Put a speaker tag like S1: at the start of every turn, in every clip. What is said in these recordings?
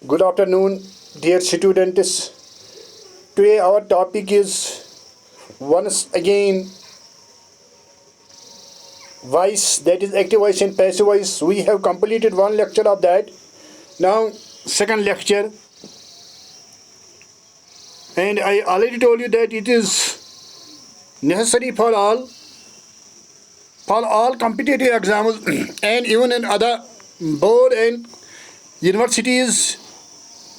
S1: Good afternoon, dear students. Today our topic is once again voice, that is active voice and passive voice. We have completed one lecture of that. Now second lecture, and I already told you that it is necessary for all competitive exams and even in other board and universities.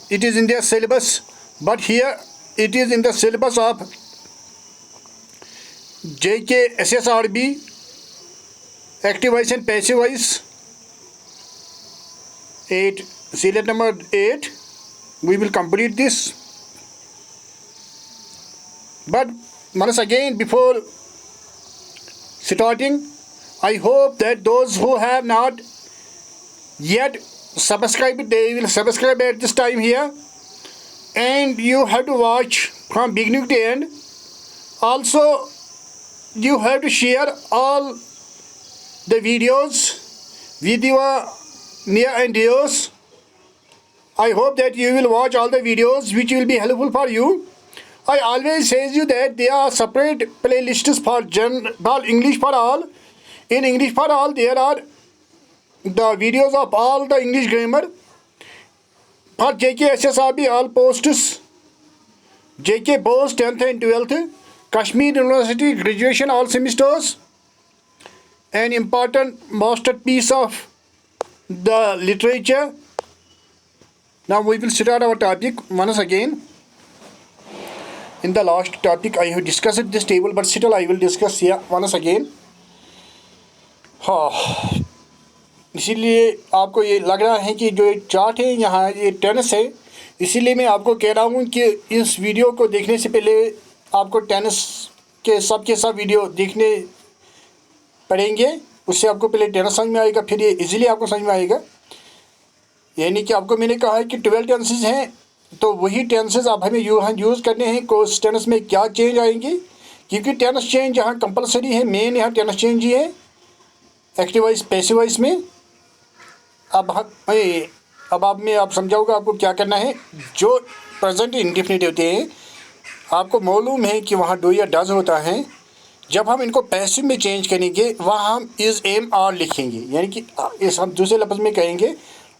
S1: It is in their syllabus, but here it is in the syllabus of JK SSRB, active voice and passive voice. 8, syllabus number 8. We will complete this. But once again, before starting, I hope that those who have not yet subscribed, they will subscribe at this time here, and you have to watch from beginning to end. Also, you have to share all the videos with your near and dears. I hope that you will watch all the videos which will be helpful for you. I always say you that there are separate playlists for English for all. In English for all, there are the videos of all the English grammar. For JK SSRB, all posts, JK post 10th and 12th, Kashmir University graduation all semesters, an important masterpiece of the literature. Now we will start our topic once again. In the last topic I have discussed this table, but still I will discuss here once again. हाँ, इसीलिए आपको ये लग रहा है कि जो एक चार्ट है यहाँ ये टेनिस है, इसीलिए मैं आपको कह रहा हूँ कि इस वीडियो को देखने से पहले आपको टेनिस के सब वीडियो देखने पड़ेंगे। उससे आपको पहले टेनिस समझ में आएगा, फिर ये इजीली आपको समझ में आएगा। यानी कि आपको मैंने कहा है कि 12 टेंसेस हैं, तो वही टेंसेस आप हमें यूज़ करने हैं। को टेनिस में क्या चेंज आएंगे, क्योंकि टेनिस चेंज यहाँ कंपलसरी है, मेन यहाँ टेनिस चेंज ही है एक्टिव वॉइस पैसिव वॉइस में। अब आप समझाऊंगा आपको क्या करना है। जो प्रेजेंट इंडेफिनिट होते हैं, आपको मालूम है कि वहाँ डू या डज होता है। जब हम इनको पैसिव में चेंज करेंगे, वहाँ हम इज़ एम आर लिखेंगे, यानी कि इस हम दूसरे लफ्ज़ में कहेंगे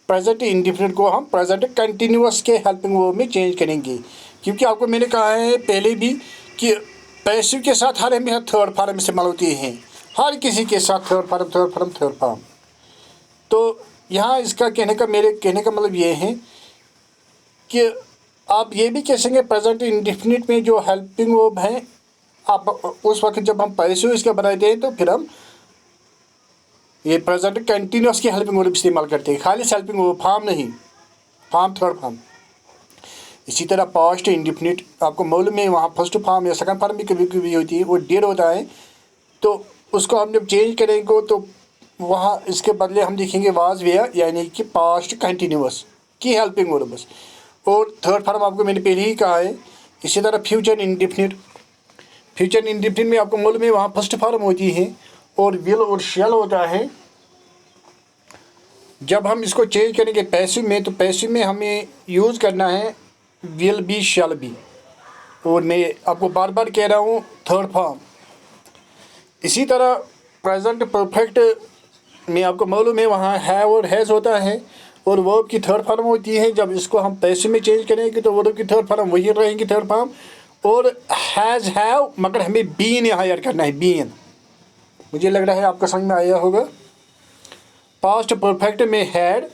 S1: प्रेजेंट इंडेफिनिट को हम प्रेजेंट कंटिन्यूअस के हेल्पिंग वर्ब में चेंज करेंगे। क्योंकि आपको मैंने कहा है पहले भी कि पैसिव के साथ हर हमें थर्ड फॉर्म इस्तेमाल होती हैं, हर किसी के साथ थर्ड फॉर्म। तो यहाँ इसका कहने का मतलब ये है कि आप ये भी कह सकेंगे प्रेजेंट इंडेफिनिट में जो हेल्पिंग वर्ब हैं, आप उस वक्त जब हम पैसिव इसका बनाते हैं तो फिर हम ये प्रेजेंट कंटिन्यूअस की हेल्पिंग वर्ब इस्तेमाल करते हैं, खाली हेल्पिंग वर्ब, फॉर्म नहीं, फॉर्म थर्ड फॉर्म। इसी तरह पास्ट इंडेफिनिट आपको मालूम है, वहाँ फर्स्ट फॉर्म या सेकंड फॉर्म भी कभी कभी होती है, वो डेड होता है। तो उसको हम जब चेंज करेंगे तो वहाँ इसके बदले हम लिखेंगे वाज वेयर, यानी कि पास्ट कंटिन्यूअस की हेल्पिंग वर्ब बस। और थर्ड फॉर्म आपको मैंने पहले ही कहा है। इसी तरह फ्यूचर इंडेफिनिट में आपको मालूम है वहाँ फर्स्ट फॉर्म होती है और विल और शैल होता है। जब हम इसको चेंज करेंगे पैसिव में, तो पैसिव में हमें यूज़ करना है विल बी शैल बी। और मैं आपको बार बार कह रहा हूँ थर्ड फॉर्म। इसी तरह प्रेजेंट परफेक्ट में आपको मालूम है वहाँ हैव और हैज़ होता है और वर्ब की थर्ड फॉर्म होती है। जब इसको हम पैसिव में चेंज करेंगे तो वर्ब की थर्ड फॉर्म वही रहेंगी, थर्ड फॉर्म। और हैज़ हैव, मगर हमें बीन यहाँ ऐड करना है, बीन। मुझे लग रहा है आपका समझ में आया होगा। पास्ट परफेक्ट में हैड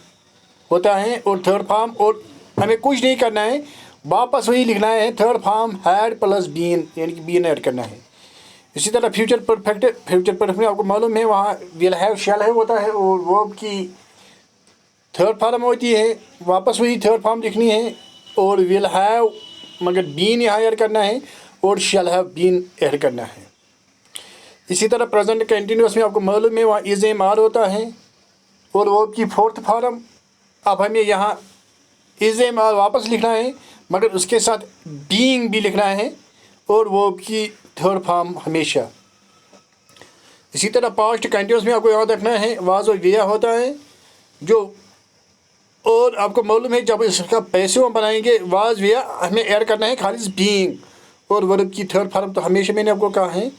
S1: होता है और थर्ड फॉर्म, और हमें कुछ नहीं करना है, वापस वही लिखना है third form had plus been, यानी कि बीन ऐड करना है। इसी तरह फ्यूचर परफेक्ट में आपको मालूम है वहाँ विल हैव शैल हैव होता है और वर्ब की थर्ड फॉर्म होती है, वापस वही थर्ड फॉर्म लिखनी है और विल हैव मगर बीन यहाँ ऐड करना है और शैल हैव बीन ऐड करना है। इसी तरह प्रेजेंट कंटिन्यूअस में आपको मालूम है वहाँ इज़ एम आर होता है और वर्ब की फोर्थ फॉर्म। अब हमें यहाँ इज़ एम आर वापस लिखना है, मगर उसके साथ बीइंग भी लिखना है और वर्ब की थर्ड फॉर्म हमेशा। इसी तरह पास्ट कंटिन्यूअस में आपको याद रखना है वाज और वेयर होता है, जो और आपको मालूम है जब इसका पैसे हम बनाएंगे वाज विया हमें ऐड करना है खालिस बीइंग और वर्ब की थर्ड फॉर्म। तो हमेशा मैंने आपको कहा है।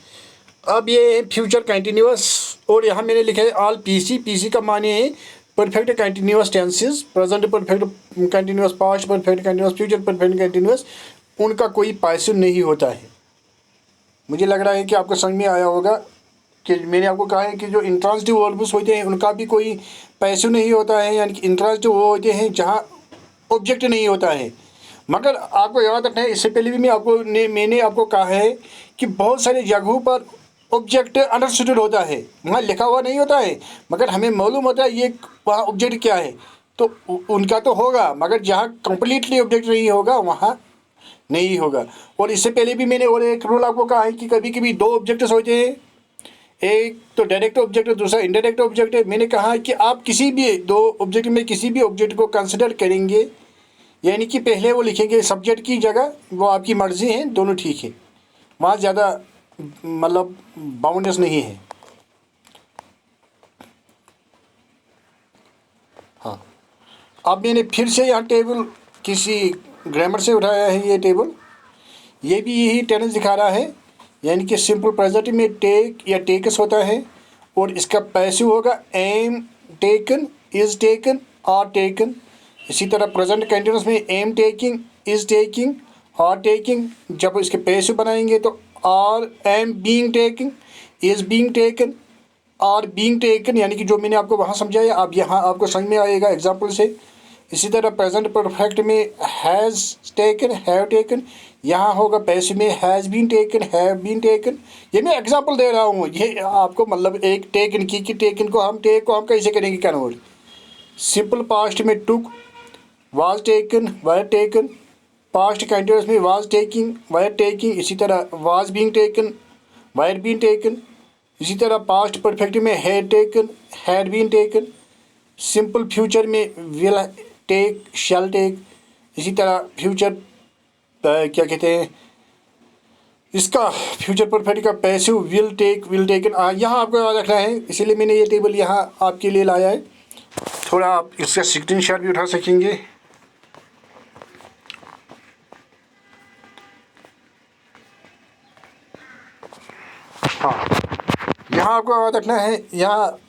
S1: अब ये है फ्यूचर कंटिन्यूअस और यहाँ मैंने लिखा है ऑल पीसी। पीसी का माने है perfect continuous tenses, present perfect continuous, past perfect continuous, future perfect continuous, उनका कोई पैसिव नहीं होता है। मुझे लग रहा है कि आपको समझ में आया होगा कि मैंने आपको कहा है कि जो इंट्रांसिटिव वर्ब्स होते हैं उनका भी कोई पैसिव नहीं होता है, यानी कि इंट्रांसिटिव वो होते हैं जहाँ ऑब्जेक्ट नहीं होता है। मगर आपको याद रखना है, इससे पहले भी मैंने आपको कहा है कि बहुत सारे जगहों पर ऑब्जेक्ट अंडरस्टूड होता है, वहाँ लिखा हुआ नहीं होता है, मगर हमें मालूम होता है ये वहाँ ऑब्जेक्ट क्या है। तो उनका तो होगा, मगर जहाँ कंप्लीटली ऑब्जेक्ट नहीं होगा वहाँ नहीं होगा। और इससे पहले भी मैंने और एक रूल आपको कहा है कि कभी कभी दो ऑब्जेक्ट्स होते हैं, एक तो डायरेक्ट ऑब्जेक्ट है, दूसरा इनडायरेक्ट ऑब्जेक्ट है। मैंने कहा कि आप किसी भी दो ऑब्जेक्ट में किसी भी ऑब्जेक्ट को कंसिडर करेंगे, यानी कि पहले वो लिखेंगे सब्जेक्ट की जगह, वो आपकी मर्ज़ी है, दोनों ठीक है, वहाँ ज़्यादा मतलब बाउंडेस नहीं है। हाँ, अब मैंने फिर से यहाँ टेबल किसी ग्रामर से उठाया है। ये टेबल ये भी यही टेंस दिखा रहा है, यानी कि सिंपल प्रेजेंट में टेक या टेकस होता है और इसका पैसिव होगा am taken, is taken, are taken. इसी तरह प्रेजेंट कंटिन्यूअस में am taking, is taking, are taking. जब इसके पैसिव बनाएंगे तो are am being taking, is being taken, are being taken, यानी कि जो मैंने आपको वहाँ समझाया अब यहाँ आपको समझ में आएगा एग्जाम्पल से। इसी तरह प्रेजेंट परफेक्ट में हैज़ टेकन, हैव टेकन, यहाँ होगा पैसिव में has been taken, have been taken. ये मैं एग्जांपल दे रहा हूँ, ये आपको मतलब एक टेकन की कि टेकन को हम कैसे करेंगे कन्वर्ट। सिंपल पास्ट में took, was taken, were taken. Past continuous में वाज टेकिंग, वर टेकिंग। इसी तरह was being taken, were been taken. इसी तरह पास्ट परफेक्ट में had taken, had been taken. Simple future में विल टेक, शैल टेक। इसी तरह फ्यूचर क्या कहते हैं इसका, फ्यूचर परफेक्ट का passive will take, will taken. यहाँ आपको याद रखना है, इसीलिए मैंने ये टेबल यहाँ आपके लिए लाया है। थोड़ा आप इसका स्क्रीनशॉट भी उठा सकेंगे। हाँ, यहाँ आपको याद रखना है, यहाँ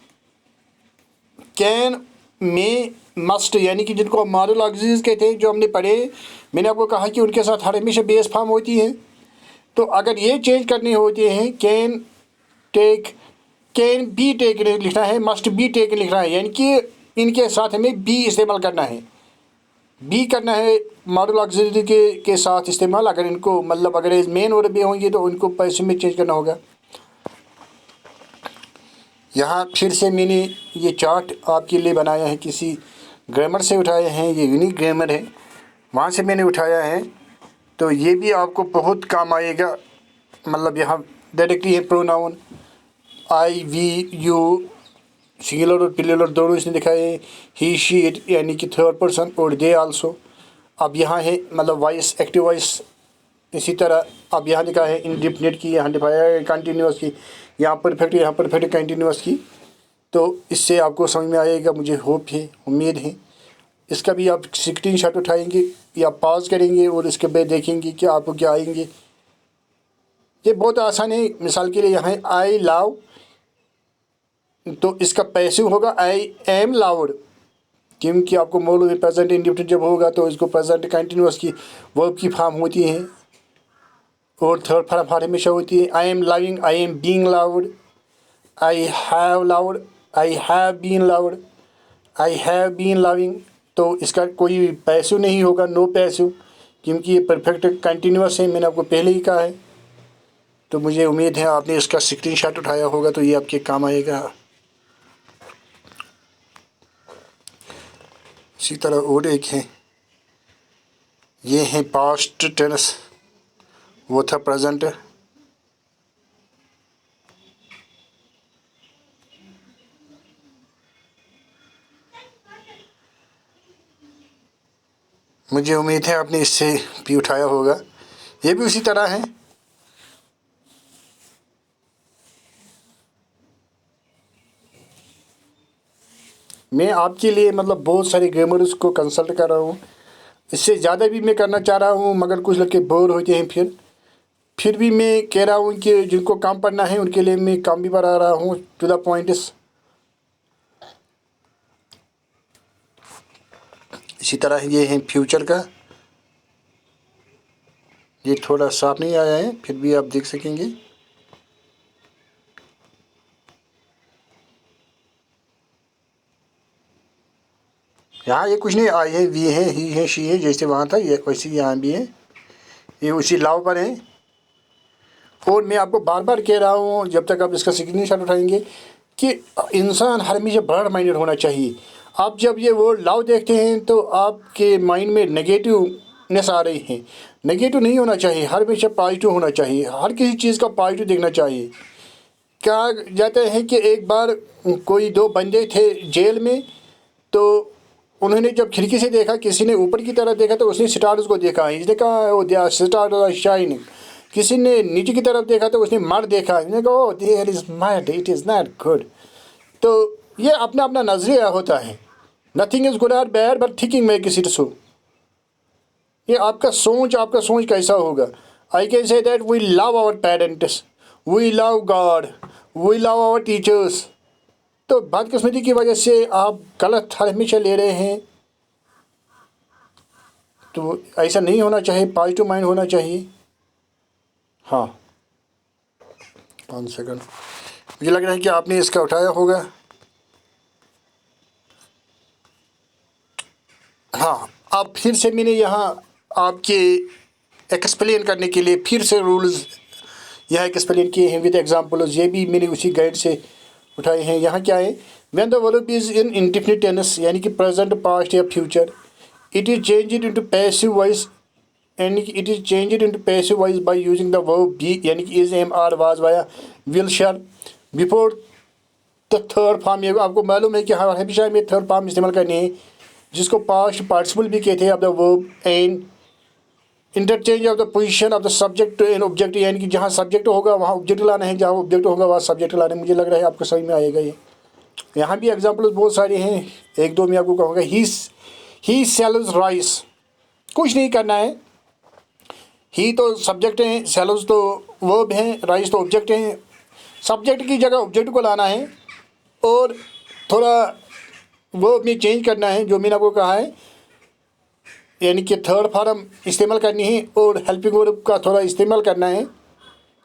S1: कैन, मे, मस्ट, यानी कि जिनको मॉडल ऑक्सिलरीज कहते हैं, जो हमने पढ़े, मैंने आपको कहा कि उनके साथ हर हमेशा बेस फॉर्म होती है। तो अगर ये चेंज करने होते हैं, can take, can be take लिखना है, मस्ट बी टेक लिखना है, यानी कि इनके साथ हमें बी इस्तेमाल करना है, बी करना है मॉडल ऑक्सिलरी के साथ इस्तेमाल। अगर इनको मतलब अगर मेन और बी होंगे तो उनको पैसे में चेंज करना होगा। यहाँ फिर से मैंने ये चार्ट आपके लिए बनाया है, किसी ग्रामर से उठाए हैं, ये यूनिक ग्रामर है, वहाँ से मैंने उठाया है। तो ये भी आपको बहुत काम आएगा। मतलब यहाँ डायरेक्टली है pronoun, I, we, you, singular और प्लूरल दोनों इसने दिखाए हैं। ही, शी, इट, यानी कि थर्ड पर्सन, और दे आल्सो। अब यहाँ है मतलब वॉइस, एक्टिव वॉइस। इसी तरह अब यहाँ लिखा है इंडिफिनिट की, यहाँ दिखाया है कंटिन्यूअस की, यहाँ परफेक्ट कंटिन्यूअस की। तो इससे आपको समझ में आएगा, मुझे होप है, उम्मीद है। इसका भी आप स्क्रीनशॉट उठाएंगे या पॉज करेंगे और इसके बाद देखेंगे कि आपको क्या आएंगे। ये बहुत आसान है। मिसाल के लिए यहाँ है आई लव, तो इसका पैसिव होगा आई एम लाउड, क्योंकि आपको मालूम है प्रेजेंट इंडिफिनिट जब होगा तो इसको प्रेजेंट कंटिन्यूअस की वर्ब की फॉर्म होती है और थर्ड फॉर्म हमेशा होती है। I am loving, I am being loud, I have loud, I have been loud, I have been loving. तो इसका कोई पैसिव नहीं होगा, नो पैसिव, क्योंकि ये परफेक्ट कंटिन्यूअस है, मैंने आपको पहले ही कहा है। तो मुझे उम्मीद है आपने इसका स्क्रीनशॉट उठाया होगा, तो ये आपके काम आएगा। इसी तरह और एक है, ये है पास्ट टेंस, वो था प्रेजेंट। मुझे उम्मीद है आपने इससे भी उठाया होगा। ये भी उसी तरह है। मैं आपके लिए मतलब बहुत सारे गेमर्स को कंसल्ट कर रहा हूँ। इससे ज़्यादा भी मैं करना चाह रहा हूँ, मगर कुछ लड़के बोर होते हैं। फिर भी मैं कह रहा हूँ कि जिनको काम पढ़ना है उनके लिए मैं काम भी बढ़ा रहा हूँ। टू द पॉइंट इस इसी तरह ये है फ्यूचर का। ये थोड़ा साफ नहीं आया है, फिर भी आप देख सकेंगे। यहाँ ये कुछ नहीं आई है, वी है, ही है, शी है, जैसे वहाँ था ये वैसे यहाँ भी है। ये उसी लाव पर है। और मैं आपको बार बार कह रहा हूँ, जब तक आप इसका स्क्रीनशॉट उठाएंगे, कि इंसान हमेशा ब्रॉड माइंडेड होना चाहिए। आप जब ये वर्ड लव देखते हैं तो आपके माइंड में नेगेटिवनेस आ रही है। नेगेटिव नहीं होना चाहिए, हमेशा पॉजिटिव होना चाहिए। हर किसी चीज़ का पॉजिटिव देखना चाहिए। क्या जाता है कि एक बार कोई दो बंदे थे जेल में, तो उन्होंने जब खिड़की से देखा, किसी ने ऊपर की तरफ देखा तो उसने स्टार्स को देखा, इसने कहा ओ दे आर स्टार शाइनिंग। किसी ने नीचे की तरफ देखा तो उसने मर्द देखा, इसने कहा ओ देयर इज मर्द, इट इज़ नॉट गुड। तो ये अपना अपना नज़रिया होता है। नथिंग इज़ गुड और bad but thinking makes it so. ये आपका सोच कैसा होगा। I can say that we love our parents, we love God, we love our teachers. तो बदकिस्मती की वजह से आप गलत हमेशा ले रहे हैं। तो ऐसा नहीं होना चाहिए, पॉजिटिव माइंड होना चाहिए। हाँ, 5 सेकंड। मुझे लग रहा है कि आपने इसका उठाया होगा। हाँ, अब फिर से मैंने यहाँ आपके एक्सप्लेन करने के लिए फिर से रूल्स यहाँ एक्सप्लेन किए हैं विद एग्जाम्पल्स। ये भी मैंने उसी गाइड से उठाए हैं। यहाँ क्या है, when the verb is in indefinite tense, यानी कि प्रेजेंट, पास्ट या future, it is changed into passive voice, यानी कि it is changed into passive voice by using the verb be, यानी कि is, am, are, was, were, will, shall before the third form. ये आपको मालूम है कि हाँ हमेशा में थर्ड फॉर्म इस्तेमाल करनी है, जिसको पास्ट पार्टिसिपल भी कहते हैं of the verb. And interchange of the position of the subject and object, यानी कि जहाँ सब्जेक्ट होगा वहाँ ऑब्जेक्ट लाना है, जहाँ ऑब्जेक्ट होगा वहाँ सब्जेक्ट लाना है। मुझे लग रहा है आपको समझ में आएगा ये। यहाँ भी एग्जाम्पल्स बहुत सारे हैं, एक दो मैं आपको कहूँगा। ही सेल्स राइस, कुछ नहीं करना है। ही तो सब्जेक्ट हैं, सेल्स तो वर्ब हैं, राइस तो ऑब्जेक्ट हैं। सब्जेक्ट की जगह ऑब्जेक्ट को लाना है और थोड़ा वर्ब में चेंज करना है, जो मैंने आपको कहा है, यानी कि थर्ड फॉर्म इस्तेमाल करनी है और हेल्पिंग वर्ब का थोड़ा इस्तेमाल करना है।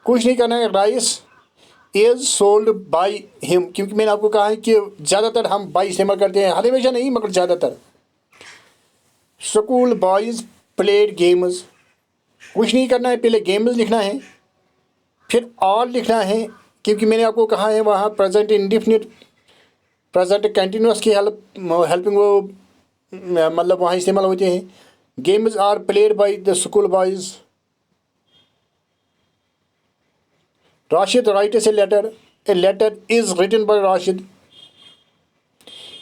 S1: कुछ नहीं करना है। Rice is sold by him, क्योंकि मैंने आपको कहा है कि ज़्यादातर हम बाय इस्तेमाल करते हैं, हर हमेशा नहीं मगर ज़्यादातर। स्कूल बॉयज़ प्लेड गेम्स, कुछ नहीं करना है, पहले गेम्स लिखना है, फिर ऑल लिखना है, क्योंकि मैंने आपको कहा है वहाँ प्रेजेंट इंडेफिनिट, प्रेजेंट कंटिन्यूस की हेल्पिंग वर्ब मतलब वहाँ इस्तेमाल होते हैं। Games are played by the school boys. Rashid writes a letter is written by Rashid.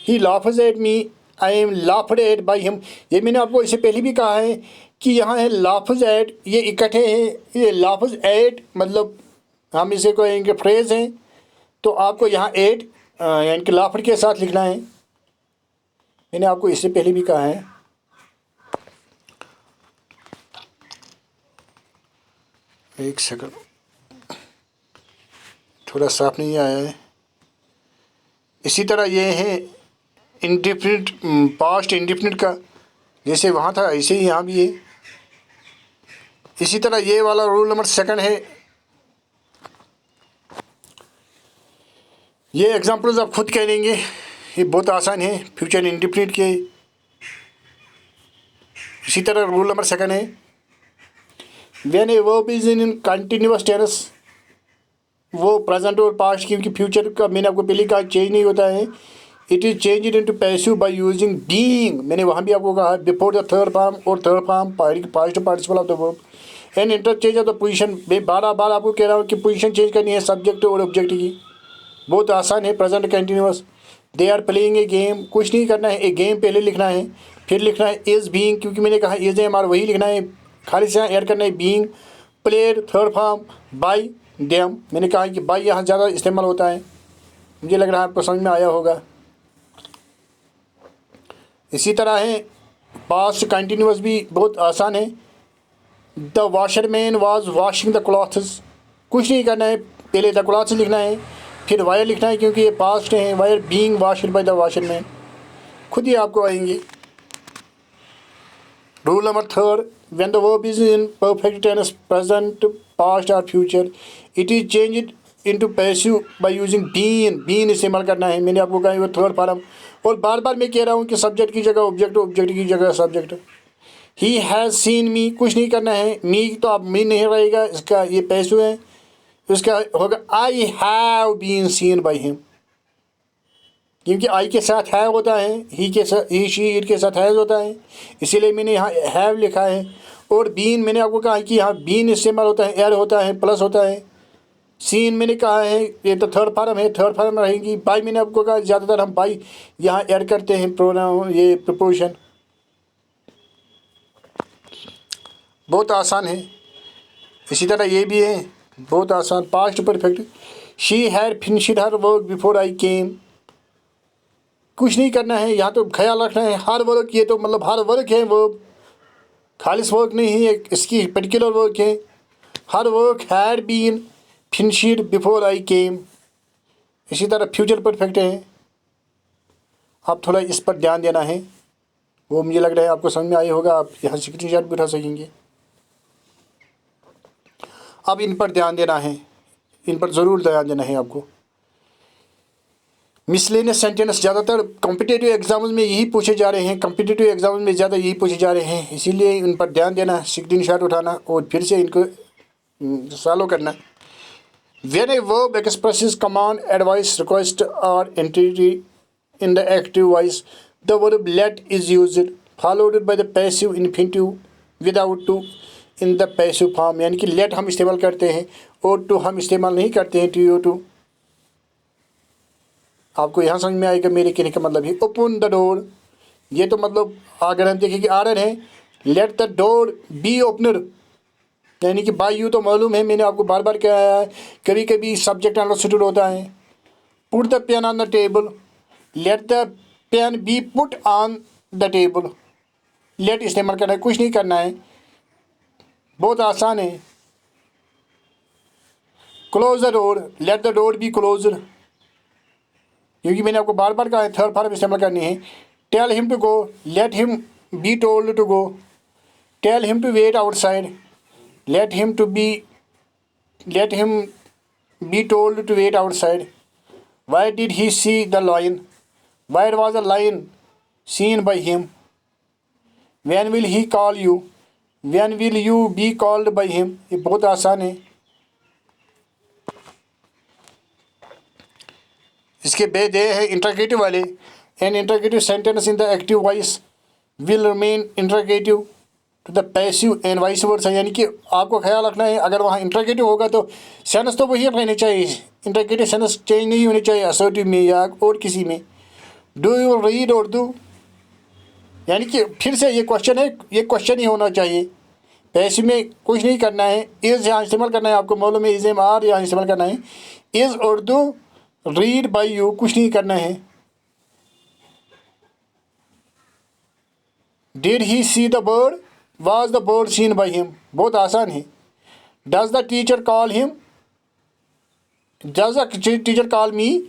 S1: He laughs at me, I am laughed at by him. ये मैंने आपको इससे पहले भी कहा है कि यहाँ है लाफ्ज एट, ये इकट्ठे हैं। ये लाफ्ज एट मतलब हम इसे कहेंगे फ्रेज़ हैं, तो आपको यहाँ एट यानी कि लाफ्ड के साथ लिखना है। मैंने आपको इससे पहले भी कहा है। एक सेकंड, थोड़ा साफ नहीं आया है। इसी तरह ये है इंडेफिनिट, पास्ट इंडेफिनिट का, जैसे वहाँ था ऐसे ही यहाँ भी है। इसी तरह ये वाला रूल नंबर 2 है। ये एग्जांपल्स आप खुद कह लेंगे, ये बहुत आसान है फ्यूचर इंडेफिनिट के। इसी तरह रूल नंबर 2 है, when a verb is in continuous tense, वो प्रेजेंट और पास्ट, क्योंकि फ्यूचर का मैंने आपको पहले कहा चेंज नहीं होता है। It is changed into passive by using being, मैंने वहाँ भी आपको कहा बिफोर द थर्ड फॉर्म और third form past participle of the verb. And interchange of the position, मैं बार बार आपको कह रहा हूँ कि पोजीशन चेंज करनी है सब्जेक्ट और ऑब्जेक्ट की। बहुत आसान है, present continuous. They are playing a game, कुछ नहीं करना है, एक गेम पहले लिखना है, फिर लिखना है इज़ बीइंग, क्योंकि मैंने कहा इज़ एम आर वही लिखना है, खाली से यहाँ ऐड करना है being. Played third form by them, मैंने कहा कि बाय यहाँ ज़्यादा इस्तेमाल होता है। मुझे लग रहा है आपको समझ में आया होगा। इसी तरह है पास्ट कंटिन्यूस भी बहुत आसान है। The washerman was washing the clothes, कुछ नहीं करना है, पहले द क्लॉथ्स लिखना है, फिर वायर लिखना है क्योंकि ये पास्ट है। Were being washed by the washerman, खुद ही आपको आएंगे। Rule number 3, when the verb is in perfect tense present past और future it is changed into passive by using been इस्तेमाल करना है। मैंने आपको कहा वो थर्ड फॉर्म, और बार बार मैं कह रहा हूँ कि सब्जेक्ट की जगह ऑब्जेक्ट, ऑब्जेक्ट की जगह सब्जेक्ट। ही हैज़ सीन मी, कुछ नहीं करना है, मी तो अब मी नहीं रहेगा, इसका ये पैसिव है, इसका होगा I have been seen by him, क्योंकि आई के साथ है होता है, ही के साथ ही शी इट के साथ हैज़ होता है, इसीलिए मैंने यहाँ हैव लिखा है। और बीन मैंने आपको कहा कि यहाँ बीन इस्तेमाल होता है, एर होता है, प्लस होता है। सीन मैंने कहा है ये तो थर्ड फॉर्म है, थर्ड फॉर्म रहेगी। बाई मैंने आपको कहा ज़्यादातर हम बाई यहाँ ऐड करते हैं प्रोनाउन, ये प्रपोजिशन। बहुत आसान है। इसी तरह ये भी है बहुत आसान, past perfect. She had finished her work before I came, कुछ नहीं करना है, यहाँ तो ख्याल रखना है हर वर्क, ये तो मतलब हर वर्क है, वर्ब खालिस वर्क नहीं है, इसकी पर्टिकुलर वर्क है। Her work had been finished before I came. इसी तरह फ्यूचर परफेक्ट है, आप थोड़ा इस पर ध्यान देना है, वो मुझे लग रहा है आपको समझ में आई होगा, आप यहाँ स्क्रीनशॉट भी उठा सकेंगे। अब इन पर ध्यान देना है, इन पर ज़रूर ध्यान देना है आपको। मिसलेनियस सेंटेंस ज़्यादातर कॉम्पिटिटिव एग्जाम्स में यही पूछे जा रहे हैं, कॉम्पिटिटिव एग्जाम्स में ज़्यादा यही पूछे जा रहे हैं, इसीलिए इन पर ध्यान देना, स्क्रीनशॉट उठाना और फिर से इनको फॉलो करना। When a verb expresses command, advice, request or entity in the active voice, the verb let is used, followed by the passive infinitive without to in the passive form। यानी कि let हम इस्तेमाल करते हैं और to हम इस्तेमाल नहीं करते हैं, to। आपको यहाँ समझ में आएगा मेरे कहने का मतलब है। ओपन द डोर, ये तो मतलब अगर हम देखें कि आर्डर है, let the door be opener, यानी कि बाय यू तो मालूम है, मैंने आपको बार बार कहा है, कभी कभी सब्जेक्ट अंडरस्टूड होता है। Put the pen on the table, let the pen be put on the table, let इस्तेमाल करना है, कुछ नहीं करना है, बहुत आसान है। Close the door, late the door be closed, क्योंकि मैंने आपको बार बार कहा है थर्ड फॉर्म इस्तेमाल करनी है। Tell him to go, let him be told to go. Tell him to wait outside, let him be told to wait outside। Why did he see the lion? Where was the lion seen by him? When will he call you? When will you be called by him? ये बहुत आसान है। इसके बाद ये है interrogative वाले। An interrogative sentence in the active voice will remain interrogative to the passive and vice versa, यानी कि आपको ख्याल रखना है अगर वहाँ इंटरगेटिव होगा तो सेंस तो वही रहने चाहिए, इंटरगेटिव सेंस चेंज नहीं होनी चाहिए असर्टिव में या और किसी में। डू यू रीड उर्दू, यानी कि फिर से ये क्वेश्चन है, ये क्वेश्चन ही होना चाहिए। पैसिव में कुछ नहीं करना है, इज़ यहाँ इस्तेमाल करना है, आपको मालूम है, इज़ एम आर यहाँ इस्तेमाल करना है। Is Urdu read by you, कुछ नहीं करना है। Did he see the bird, Was the bird seen by him, बहुत आसान है। Does the teacher call him? Does the teacher call me?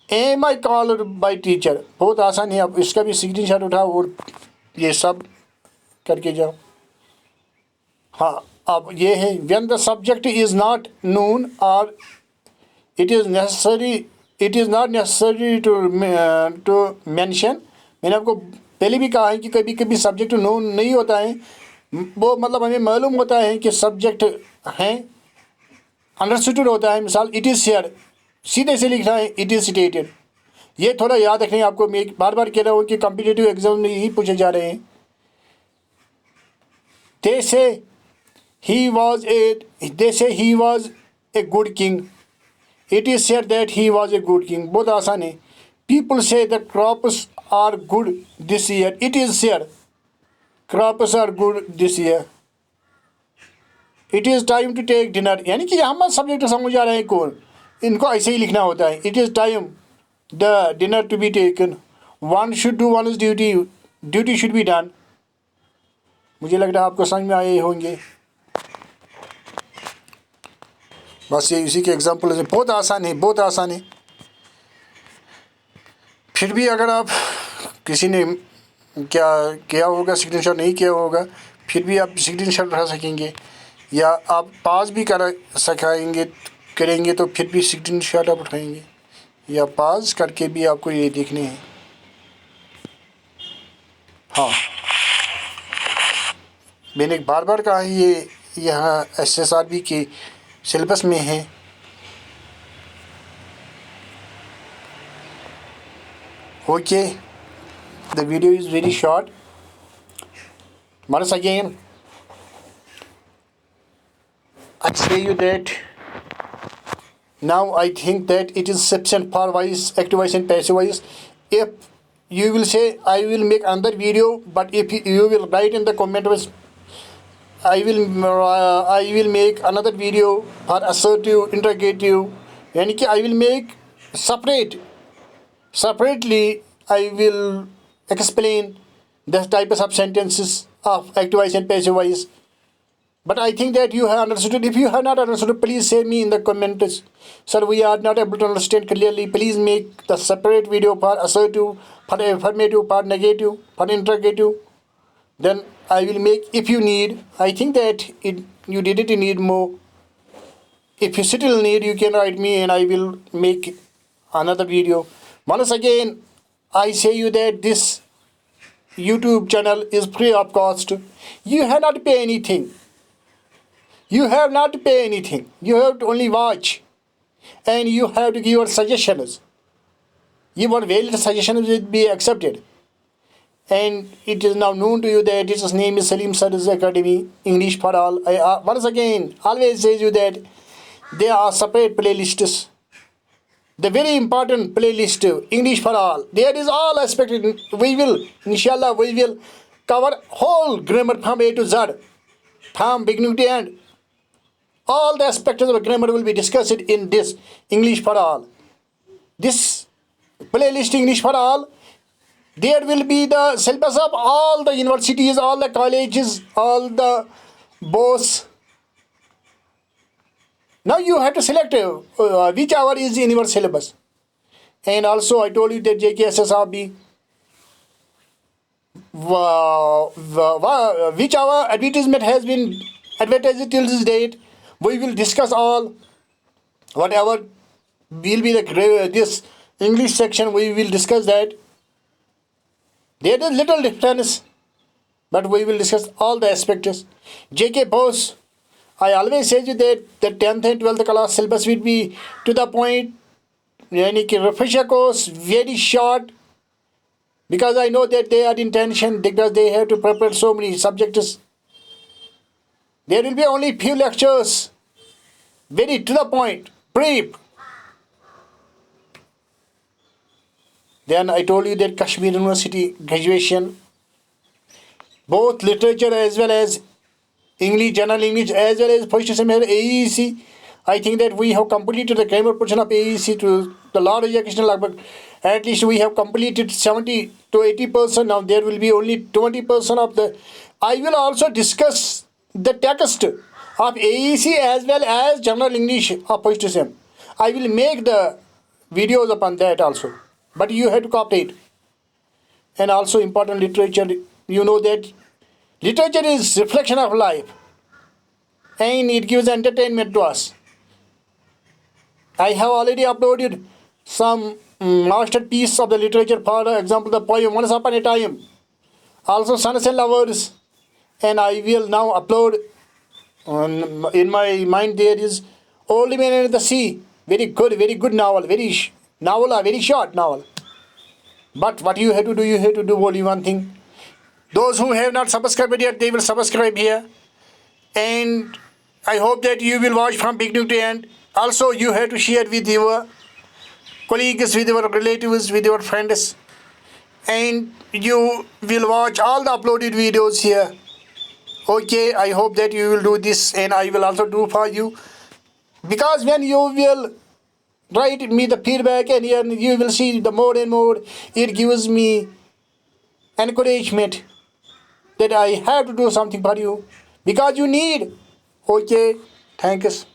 S1: Am I called by teacher? बहुत आसान है, आप इसका भी स्क्रीनशॉट उठाओ और ये सब करके जाओ। हाँ, अब ये है when the subject is not known or it is not necessary to mention। मैंने आपको पहले भी कहा है कि कभी कभी सब्जेक्ट नोन नहीं होता है, वो मतलब हमें मालूम होता है कि सब्जेक्ट हैं, अंडरस्टूड होता है। मिसाल इट इज़ शेयर, सीधे से लिखना है इट इज़ स्टेटेड, ये थोड़ा याद रखना है आपको। मैं बार बार कह रहा हूँ कि कॉम्पिटिटिव एग्जाम में यही पूछे जा रहे हैं। They say he was a good king, it is said that he was a good king, बहुत आसान है। People say the crops are good this year, it is said crops are good this year. It is time to take dinner, यानी कि हम subject समझ आ रहे हैं कौन, इनको ऐसे ही लिखना होता है। It is time the dinner to be taken, one should do one is duty, duty should be done. मुझे लग रहा है आपको समझ में आए होंगे। बस ये इसी के एग्जाम्पल है, बहुत आसान है, बहुत आसान है। फिर भी अगर आप किसी ने क्या किया होगा, स्क्रीनशॉट नहीं किया होगा, फिर भी आप स्क्रीनशॉट उठा सकेंगे, या आप पास भी करेंगे तो फिर भी स्क्रीनशॉट आप उठाएंगे, या पास करके भी आपको ये देखने हैं। हाँ, मैंने बार बार कहा है, ये यहाँ SSRB के सिलेबस में है। Okay, the video is very short. Once again, I say you that now I think that it is sufficient for voice, active voice and passive voice. If you will say I will make another video, but if you will write in the comment box, I will make another video for assertive, interrogative, यानी कि I will make separately I will explain the types of sentences of active voice and passive voice. But I think that you have understood. If you have not understood, please say me in the comments. Sir, we are not able to understand clearly. Please make the separate video for assertive, for affirmative, for negative, for interrogative. Then I will make, if you need. I think that you didn't need more. If you still need, you can write me and I will make another video. Once again, I say you that this YouTube channel is free of cost. You have not to pay anything. You have not to pay anything. You have to only watch, and you have to give your suggestions. Your valid suggestions will be accepted. And it is now known to you that his name is Salim Sir's Academy, English for All. I once again always say you that there are separate playlists. The very important playlist, English for All. There is all aspects. Inshallah, we will cover whole grammar from A to Z, from beginning to end. All the aspects of grammar will be discussed in this English for All. This playlist, English for All, there will be the syllabus of all the universities, all the colleges, all the boards. Now you have to select whichever is in your syllabus. And also I told you that JKSSRB, whichever advertisement has been advertised till this date, we will discuss all. Whatever will be this English section, we will discuss that. There is little difference, but we will discuss all the aspects. JK Bose, I always say that the 10th and 12th class syllabus will be to the point, yani ki refresher course, very short, because I know that they are in tension because they have to prepare so many subjects. There will be only few lectures, very to the point, brief. Then I told you that Kashmir University graduation, both literature as well as English, general English, as well as first semester AEC. I think that we have completed the grammar portion of AEC to the large educational level. At least we have completed 70 to 80%. Now there will be only 20% of the. I will also discuss the text of AEC as well as general English of first sem. I will make the videos upon that also. But you have to cooperate. And also important literature, you know that literature is reflection of life. And it gives entertainment to us. I have already uploaded some masterpiece of the literature, for example, the poem Once Upon a Time. Also Sons and Lovers. And I will now upload, in my mind there is Old Man and the Sea. Very good novel. Very short novel. But what you have to do only one thing. Those who have not subscribed yet, they will subscribe here. And I hope that you will watch from beginning to end. Also, you have to share with your colleagues, with your relatives, with your friends. And you will watch all the uploaded videos here. Okay, I hope that you will do this, and I will also do for you. Because when you will write me the feedback, and you will see the more and more, it gives me encouragement that I have to do something for you because you need. Okay, thanks.